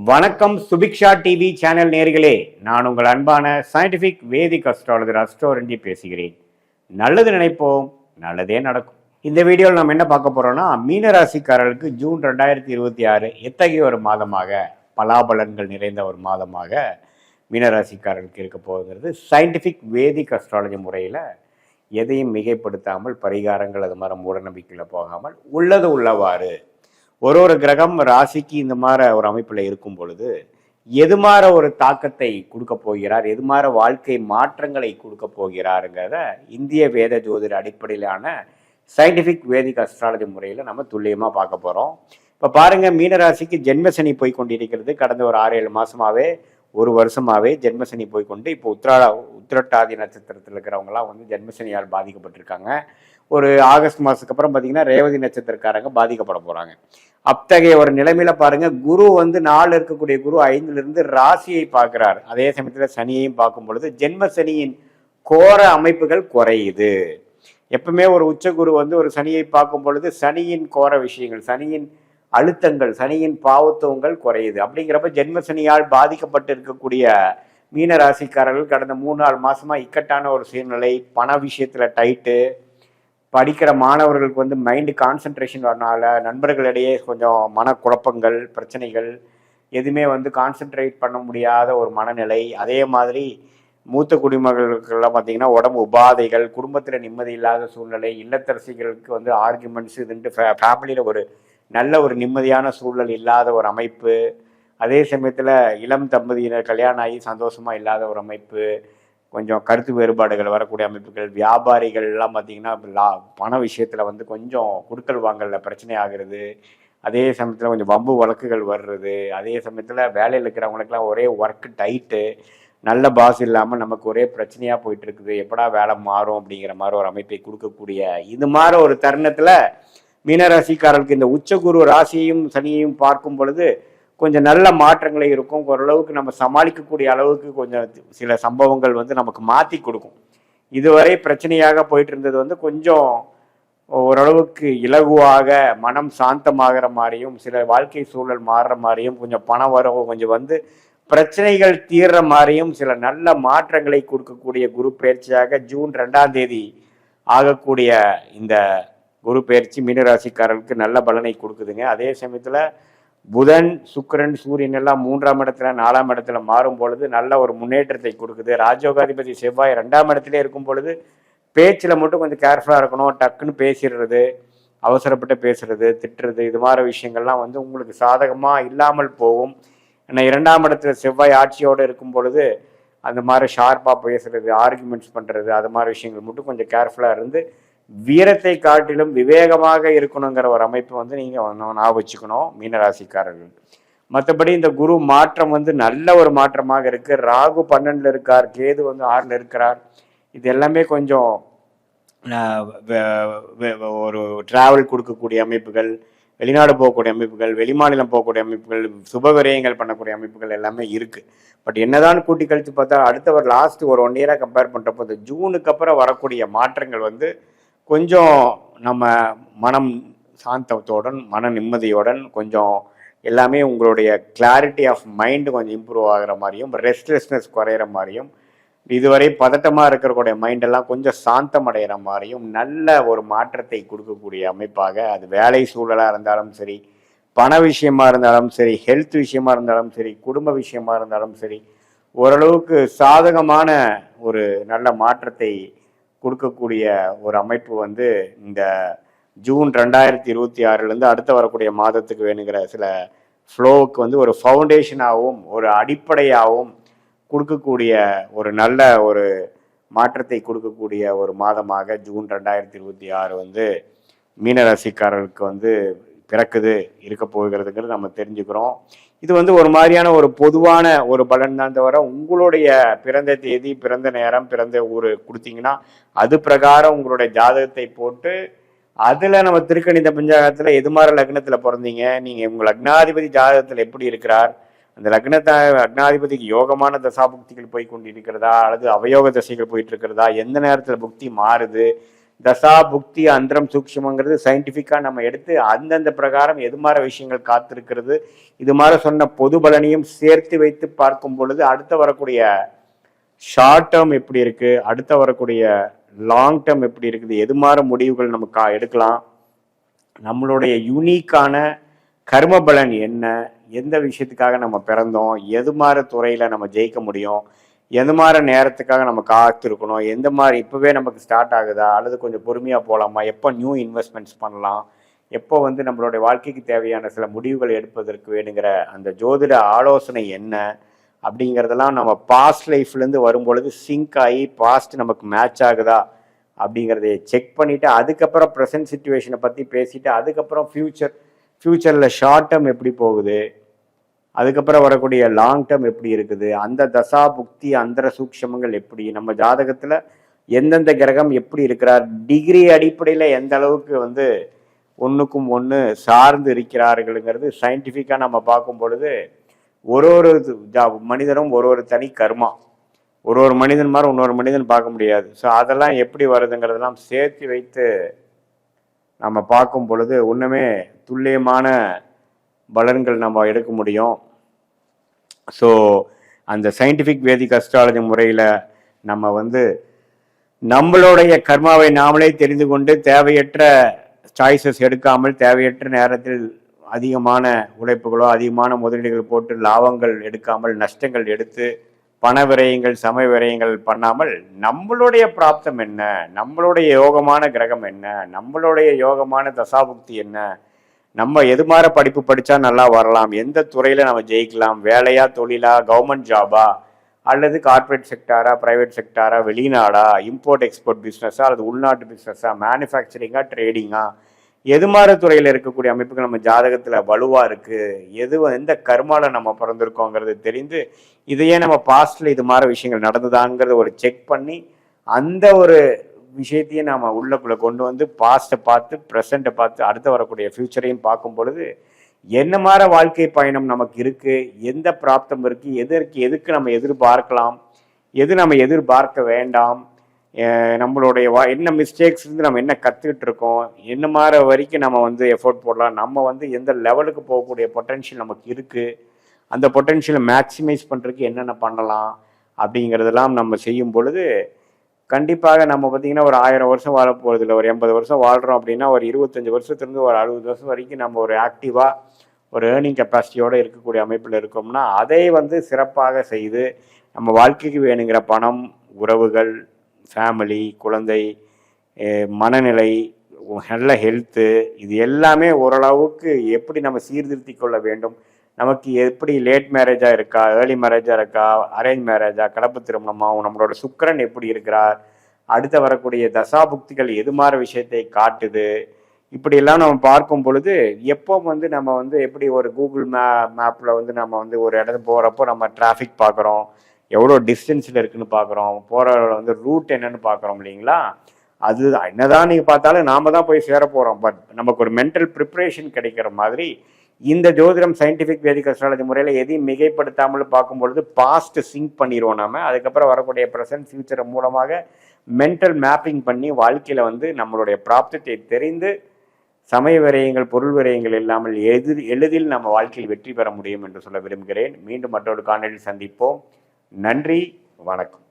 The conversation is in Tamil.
வணக்கம் சுபிக்ஷா டிவி சேனல் நேர்களே, நான் உங்கள் அன்பான சயின்டிபிக் வேதிக் அஸ்ட்ராலஜர் அஸ்ட்ரோரஞ்சி பேசுகிறேன். நல்லது நினைப்போம், நல்லதே நடக்கும். இந்த வீடியோவில் நம்ம என்ன பார்க்க போறோம்னா, மீனராசிக்காரர்களுக்கு ஜூன் 2026 எத்தகைய ஒரு மாதமாக, பலாபலன்கள் நிறைந்த ஒரு மாதமாக மீனராசிக்காரர்களுக்கு இருக்க போகுங்கிறது சயின்டிபிக் வேதிக் அஸ்ட்ராலஜி முறையில் எதையும் மிகைப்படுத்தாமல், பரிகாரங்கள் அது மாதிரி மூடநம்பிக்கையில் போகாமல் உள்ளது உள்ளவாறு ஒரு கிரகம் ராசிக்கு இந்த மாதிரி ஒரு அமைப்பில் இருக்கும் பொழுது எது மாதிரி ஒரு தாக்கத்தை கொடுக்க போகிறார், எது மாதிரி வாழ்க்கை மாற்றங்களை கொடுக்க போகிறாருங்கிறத இந்திய வேத ஜோதிட அடிப்படையிலான சயின்டிஃபிக் வேதிக் அஸ்ட்ராலஜி முறையில் நம்ம துல்லியமாக பார்க்க போகிறோம். இப்போ பாருங்கள், மீனராசிக்கு ஜென்மசனி போய் கொண்டிருக்கிறது. கடந்த ஒரு 6-7 மாதமாகவே, ஒரு வருஷமாகவே ஜென்மசனி போய்கொண்டு இப்போ உத்திரட்டாதி நட்சத்திரத்தில் இருக்கிறவங்களாம் வந்து ஜென்மசனியால் பாதிக்கப்பட்டிருக்காங்க. ஒரு ஆகஸ்ட் மாதத்துக்கு அப்புறம் பார்த்தீங்கன்னா ரேவதி நட்சத்திரக்காரங்க பாதிக்கப்பட போகிறாங்க. அத்தகைய ஒரு நிலைமையில பாருங்க, குரு வந்து 4 இருக்கக்கூடிய குரு 5லிருந்து ராசியை பார்க்கிறார். அதே சமயத்தில் சனியையும் பார்க்கும் பொழுது ஜென்ம சனியின் கோர அமைப்புகள் குறையுது. எப்பவுமே ஒரு உச்ச குரு வந்து ஒரு சனியை பார்க்கும் பொழுது சனியின் கோர விஷயங்கள், சனியின் அழுத்தங்கள், சனியின் பாவத்துவங்கள் குறையுது. அப்படிங்கிறப்ப ஜென்ம சனியால் பாதிக்கப்பட்டு இருக்கக்கூடிய மீன ராசிக்காரர்கள் கடந்த 3-4 மாசமா இக்கட்டான ஒரு சூழ்நிலை, பண விஷயத்துல டைட்டு, படிக்கிற மாணவர்களுக்கு வந்து மைண்டு கான்சன்ட்ரேஷன் வரனால நண்பர்களிடையே கொஞ்சம் மனக்குழப்பங்கள், பிரச்சனைகள், எதுவுமே வந்து கான்சென்ட்ரேட் பண்ண முடியாத ஒரு மனநிலை. அதே மாதிரி மூத்த குடிமகளுக்கெல்லாம் பார்த்தீங்கன்னா உடம்பு உபாதைகள், குடும்பத்தில் நிம்மதி இல்லாத சூழ்நிலை, இல்லத்தரசிகளுக்கு வந்து ஆர்குமெண்ட்ஸ், இதுன்ட்டு ஃபேமிலியில் ஒரு நல்ல ஒரு நிம்மதியான சூழல் இல்லாத ஒரு அமைப்பு. அதே சமயத்தில் இளம் தம்பதியினர் கல்யாணம் ஆகி சந்தோஷமாக இல்லாத ஒரு அமைப்பு, கொஞ்சம் கருத்து வேறுபாடுகள் வரக்கூடிய அமைப்புகள், வியாபாரிகள் எல்லாம் பார்த்தீங்கன்னா பண விஷயத்தில் வந்து கொஞ்சம் குடுக்கல் வாங்கல பிரச்சனை ஆகிறது. அதே சமயத்தில் கொஞ்சம் வம்பு வழக்குகள் வர்றது. அதே சமயத்தில் வேலையில் இருக்கிறவங்களுக்குலாம் ஒரே ஒர்க் டைட்டு, நல்ல பாஸ் இல்லாமல் நமக்கு ஒரே பிரச்சனையாக போயிட்டு இருக்குது, எப்படா வேலை மாறும் அப்படிங்கிற மாதிரி ஒரு அமைப்பை கொடுக்கக்கூடிய இது மாதிரி ஒரு தருணத்தில் மீனராசிக்காரர்களுக்கு இந்த உச்சகுரு ராசியையும் சனியையும் பார்க்கும் பொழுது கொஞ்சம் நல்ல மாற்றங்களே இருக்கும். ஓரளவுக்கு நம்ம சமாளிக்கக்கூடிய அளவுக்கு கொஞ்சம் சில சம்பவங்கள் வந்து நமக்கு மாற்றி கொடுக்கும். இதுவரை பிரச்சனையாக போயிட்டு இருந்தது வந்து கொஞ்சம் ஓரளவுக்கு இலகுவாக, மனம் சாந்தமாகிற மாதிரியும், சில வாழ்க்கை சூழல் மாறுற மாதிரியும், கொஞ்சம் பணம் வரவு கொஞ்சம் வந்து பிரச்சனைகள் தீர்ற மாதிரியும் சில நல்ல மாற்றங்களை கொடுக்கக்கூடிய குரு பயிற்சியாக ஜூன் 2ஆம் தேதி ஆகக்கூடிய இந்த குரு பயிற்சி மீனராசிக்காரர்களுக்கு நல்ல பலனை கொடுக்குதுங்க. அதே சமயத்தில் புதன், சுக்கிரன், சூரியன் எல்லாம் 3ஆம் இடத்துல 4ஆம் இடத்துல மாறும் பொழுது நல்ல ஒரு முன்னேற்றத்தை கொடுக்குது. ராஜயோகாதிபதி செவ்வாய் 2ஆம் இடத்துல இருக்கும் பொழுது பேச்சில் மட்டும் கொஞ்சம் கேர்ஃபுல்லாக இருக்கணும். டக்குன்னு பேசிடுறது, அவசரப்பட்டு பேசுறது, திட்டுறது, இது மாதிரி விஷயங்கள்லாம் வந்து உங்களுக்கு சாதகமாக இல்லாமல் போகும். ஏன்னா 2ஆம் இடத்துல செவ்வாய் ஆட்சியோடு இருக்கும் பொழுது அந்த மாதிரி ஷார்ப்பாக பேசுறது, ஆர்குமெண்ட்ஸ் பண்ணுறது, அது மாதிரி விஷயங்கள் மட்டும் கொஞ்சம் கேர்ஃபுல்லாக இருந்து வீரத்தை காட்டிலும் விவேகமாக இருக்கணுங்கிற ஒரு அமைப்பு வந்து நீங்கள் ஞாபகம் வச்சுக்கணும் மீனராசிக்காரர்கள். மற்றபடி இந்த குரு மாற்றம் வந்து நல்ல ஒரு மாற்றமாக இருக்கு. ராகு 12ல் இருக்கார், கேது வந்து 6ல் இருக்கிறார். இது எல்லாமே கொஞ்சம் ஒரு டிராவல் கொடுக்கக்கூடிய அமைப்புகள், வெளிநாடு போகக்கூடிய அமைப்புகள், வெளிமாநிலம் போகக்கூடிய அமைப்புகள், சுப விரயங்கள் பண்ணக்கூடிய அமைப்புகள் எல்லாமே இருக்கு. பட் என்னதான் கூட்டி கழித்து பார்த்தா அடுத்த ஒரு லாஸ்ட் ஒரு 1 இயராக கம்பேர் பண்ணுறப்போ இந்த ஜூனுக்கு அப்புறம் வரக்கூடிய மாற்றங்கள் வந்து கொஞ்சம் நம்ம மனம் சாந்தத்துடன், மன நிம்மதியுடன், கொஞ்சம் எல்லாமே உங்களுடைய கிளாரிட்டி ஆஃப் மைண்டு கொஞ்சம் இம்ப்ரூவ் ஆகிற மாதிரியும், ரெஸ்ட்லெஸ்னஸ் குறையிற மாதிரியும், இதுவரை பதட்டமாக இருக்கிறக்கூடிய மைண்டெல்லாம் கொஞ்சம் சாந்தம் அடைகிற மாதிரியும் நல்ல ஒரு மாற்றத்தை கொடுக்கக்கூடிய அமைப்பாக, அது வேலை சூழலாக இருந்தாலும் சரி, பண விஷயமா இருந்தாலும் சரி, ஹெல்த் விஷயமா இருந்தாலும் சரி, குடும்ப விஷயமா இருந்தாலும் சரி, ஓரளவுக்கு சாதகமான ஒரு நல்ல மாற்றத்தை கொடுக்கக்கூடிய ஒரு அமைப்பு வந்து இந்த ஜூன் 2026 அடுத்த வரக்கூடிய மாதத்துக்கு வேணுங்கிற சில ஃப்ளோவுக்கு வந்து ஒரு ஃபவுண்டேஷனாகவும் ஒரு அடிப்படையாகவும் கொடுக்கக்கூடிய ஒரு நல்ல ஒரு மாற்றத்தை கொடுக்கக்கூடிய ஒரு மாதமாக ஜூன் 2026 வந்து மீனராசிக்காரர்களுக்கு வந்து பிறக்குது, இருக்க போகிறதுங்கிறது நம்ம தெரிஞ்சுக்கிறோம். இது வந்து ஒரு மாதிரியான ஒரு பொதுவான ஒரு பலன் தான் தவிர, உங்களுடைய பிறந்த தேதி, பிறந்த நேரம், பிறந்த ஊர் கொடுத்தீங்கன்னா அது பிரகாரம் உங்களுடைய ஜாதகத்தை போட்டு அதில் நம்ம திருக்கணித பஞ்சாங்கத்தில் எது மாதிரி லக்னத்தில் பிறந்தீங்க, நீங்கள் உங்கள் லக்னாதிபதி ஜாதகத்தில் எப்படி இருக்கிறார், அந்த லக்னாதிபதிக்கு யோகமான தசாபுக்திகள் போய் கொண்டு இருக்கிறதா அல்லது அவயோக தசைகள் போயிட்டு இருக்கிறதா, எந்த நேரத்தில் புக்தி மாறுது, தசா புக்தி அந்தரம் சூக்ஷமங்கிறது சயின்டிஃபிக்காக நம்ம எடுத்து அந்தந்த பிரகாரம் எது மாதிரி விஷயங்கள் காத்திருக்கிறது, இது மாதிரி சொன்ன பொது பலனையும் சேர்த்து வைத்து பார்க்கும் பொழுது அடுத்த வரக்கூடிய ஷார்ட் டேர்ம் எப்படி இருக்கு, அடுத்த வரக்கூடிய லாங் டேர்ம் எப்படி இருக்குது, எது மாதிரி முடிவுகள் நம்ம எடுக்கலாம், நம்மளுடைய யூனிக்கான கர்ம பலன் என்ன, எந்த விஷயத்துக்காக நம்ம பிறந்தோம், எது மாதிரி துறையில் நம்ம ஜெயிக்க முடியும், எந்த மாதிரி நேரத்துக்காக நம்ம காத்திருக்கணும், எந்த மாதிரி இப்போவே நமக்கு ஸ்டார்ட் ஆகுதா அல்லது கொஞ்சம் பொறுமையாக போகலாமா, எப்போ நியூ இன்வெஸ்ட்மெண்ட்ஸ் பண்ணலாம், எப்போ வந்து நம்மளுடைய வாழ்க்கைக்கு தேவையான சில முடிவுகள் எடுப்பதற்கு வேணுங்கிற அந்த ஜோதிட ஆலோசனை என்ன அப்படிங்கிறதெல்லாம் நம்ம பாஸ்ட் லைஃப்லேருந்து வரும்பொழுது சிங்க் ஆகி பாஸ்ட் நமக்கு மேட்ச் ஆகுதா அப்படிங்கிறத செக் பண்ணிவிட்டு அதுக்கப்புறம் ப்ரெசன்ட் சுச்சுவேஷனை பற்றி பேசிட்டு அதுக்கப்புறம் ஃப்யூச்சரில் ஷார்ட் டேர்ம் எப்படி போகுது, அதுக்கப்புறம் வரக்கூடிய லாங் டேர்ம் எப்படி இருக்குது, அந்த தசா புக்தி அந்தர சூக்ஷமங்கள் எப்படி, நம்ம ஜாதகத்தில் எந்தெந்த கிரகம் எப்படி இருக்கிறார், டிகிரி அடிப்படையில் எந்த அளவுக்கு வந்து ஒன்றுக்கும் ஒன்று சார்ந்து இருக்கிறார்களுங்கிறது சயின்டிஃபிக்காக நம்ம பார்க்கும் பொழுது ஒரு மனிதனும் ஒரு தனி கர்மா, ஒரு மனிதன் மாதிரி இன்னொரு மனிதன் பார்க்க முடியாது. ஸோ அதெல்லாம் எப்படி வருதுங்கிறதெல்லாம் சேர்த்து வைத்து நம்ம பார்க்கும் பொழுது ஒன்றுமே துல்லியமான பலன்கள் நம்ம எடுக்க முடியும். ஸோ அந்த சயின்டிஃபிக் வேதிக் அஸ்ட்ராலஜி முறையில் நம்ம வந்து நம்மளுடைய கர்மாவை நாமளே தெரிந்து கொண்டு தேவையற்ற சாய்ஸஸ் எடுக்காமல் தேவையற்ற நேரத்தில் அதிகமான உழைப்புகளோ அதிகமான முதலீடுகள் போட்டு லாபங்கள் எடுக்காமல் நஷ்டங்கள் எடுத்து பண விரயங்கள் சமய விரயங்கள் பண்ணாமல் நம்மளுடைய பிராப்தம் என்ன, நம்மளுடைய யோகமான கிரகம் என்ன, நம்மளுடைய யோகமான தசாபுக்தி என்ன, நம்ம எது மாதிரி படிப்பு படித்தா நல்லா வரலாம், எந்த துறையில் நம்ம ஜெயிக்கலாம், வேலையா தொழிலா கவர்மெண்ட் ஜாபா அல்லது கார்பரேட் செக்டாரா ப்ரைவேட் செக்டாரா வெளிநாடா இம்போர்ட் எக்ஸ்போர்ட் பிஸ்னஸா அல்லது உள்நாட்டு பிஸ்னஸா மேனுஃபேக்சரிங்கா ட்ரேடிங்கா, எது மாதிரி துறையில் இருக்கக்கூடிய அமைப்புகள் நம்ம ஜாதகத்தில் வலுவாக இருக்குது, எந்த கர்மாவில் நம்ம பிறந்திருக்கோங்கிறது தெரிந்து இதையே நம்ம பாஸ்டில் இது மாதிரி விஷயங்கள் நடந்துதாங்கிறத ஒரு செக் பண்ணி அந்த ஒரு விஷயத்தையும் நாம் உள்ளக்குள்ளே கொண்டு வந்து பாஸ்ட்டை பார்த்து ப்ரெசண்ட்டை பார்த்து அடுத்து வரக்கூடிய ஃப்யூச்சரையும் பார்க்கும் பொழுது என்ன மாதிரி வாழ்க்கை பயணம் நமக்கு இருக்குது, எந்த பிராப்தம் இருக்குது, எதுக்கு நம்ம எதிர்பார்க்கலாம், எது நம்ம எதிர்பார்க்க வேண்டாம், நம்மளுடைய என்ன மிஸ்டேக்ஸ் இருந்து நம்ம என்ன கற்றுக்கிட்டு இருக்கோம், என்ன மாதிரி வரைக்கும் நம்ம வந்து எஃபோர்ட் போடலாம், நம்ம வந்து எந்த லெவலுக்கு போகக்கூடிய பொட்டென்ஷியல் நமக்கு இருக்குது, அந்த பொட்டென்ஷியலை மேக்சிமைஸ் பண்ணுறதுக்கு என்னென்ன பண்ணலாம் அப்படிங்கிறதெல்லாம் நம்ம செய்யும் பொழுது கண்டிப்பாக நம்ம பார்த்திங்கன்னா ஒரு 1000 வருஷம் வாழ போகிறதில்ல, ஒரு 80 வருஷம் வாழ்கிறோம் அப்படின்னா ஒரு 25 வருஷத்துலேருந்து ஒரு 60 வருஷம் வரைக்கும் நம்ம ஒரு ஆக்டிவாக ஒரு ஏர்னிங் கெப்பாசிட்டியோடு இருக்கக்கூடிய அமைப்பில் இருக்கோம்னா அதை வந்து சிறப்பாக செய்து நம்ம வாழ்க்கைக்கு வேணுங்கிற பணம், உறவுகள், ஃபேமிலி, குழந்தை, மனநிலை, நல்ல ஹெல்த்து, இது எல்லாமே ஓரளவுக்கு எப்படி நம்ம சீர்திருத்தி கொள்ள வேண்டும், நமக்கு எப்படி லேட் மேரேஜாக இருக்கா, ஏர்லி மேரேஜாக இருக்கா, அரேஞ்ச் மேரேஜா, கலப்பு திருமணமாகவும், நம்மளோட சுக்கிரன் எப்படி இருக்கிறார், அடுத்து வரக்கூடிய தசாபுக்திகள் எது மாதிரி விஷயத்தை காட்டுது, இப்படியெல்லாம் நம்ம பார்க்கும் பொழுது எப்போ வந்து நம்ம வந்து எப்படி ஒரு கூகுள் மேப்பில் வந்து நம்ம வந்து ஒரு இடத்துக்கு போகிறப்போ நம்ம டிராஃபிக் பார்க்குறோம், எவ்வளோ டிஸ்டன்ஸில் இருக்குன்னு பார்க்குறோம், போகிற வந்து ரூட் என்னன்னு பார்க்குறோம் இல்லைங்களா, அது என்னதான் நீங்கள் பார்த்தாலும் நாம் தான் போய் சேர போகிறோம். பட் நமக்கு ஒரு மென்டல் ப்ரிப்ரேஷன் கிடைக்கிற மாதிரி இந்த ஜோதிடம் சயின்டிஃபிக் வேதிக் அஸ்ட்ராலஜி முறையில் எதையும் மிகைப்படுத்தாமல் பார்க்கும்பொழுது பாஸ்ட் சிங்க் பண்ணிடுவோம் நம்ம. அதுக்கப்புறம் வரக்கூடிய ப்ரெசன்ட் ஃபியூச்சர் மூலமாக மென்டல் மேப்பிங் பண்ணி வாழ்க்கையில் வந்து நம்மளுடைய பிராப்தத்தை தெரிந்து சமய விரயங்கள் பொருள் விரயங்கள் இல்லாமல் எளிதில் நம்ம வாழ்க்கையில் வெற்றி பெற முடியும் என்று சொல்ல விரும்புகிறேன். மீண்டும் மற்றொரு காணொலியில் சந்திப்போம். நன்றி, வணக்கம்.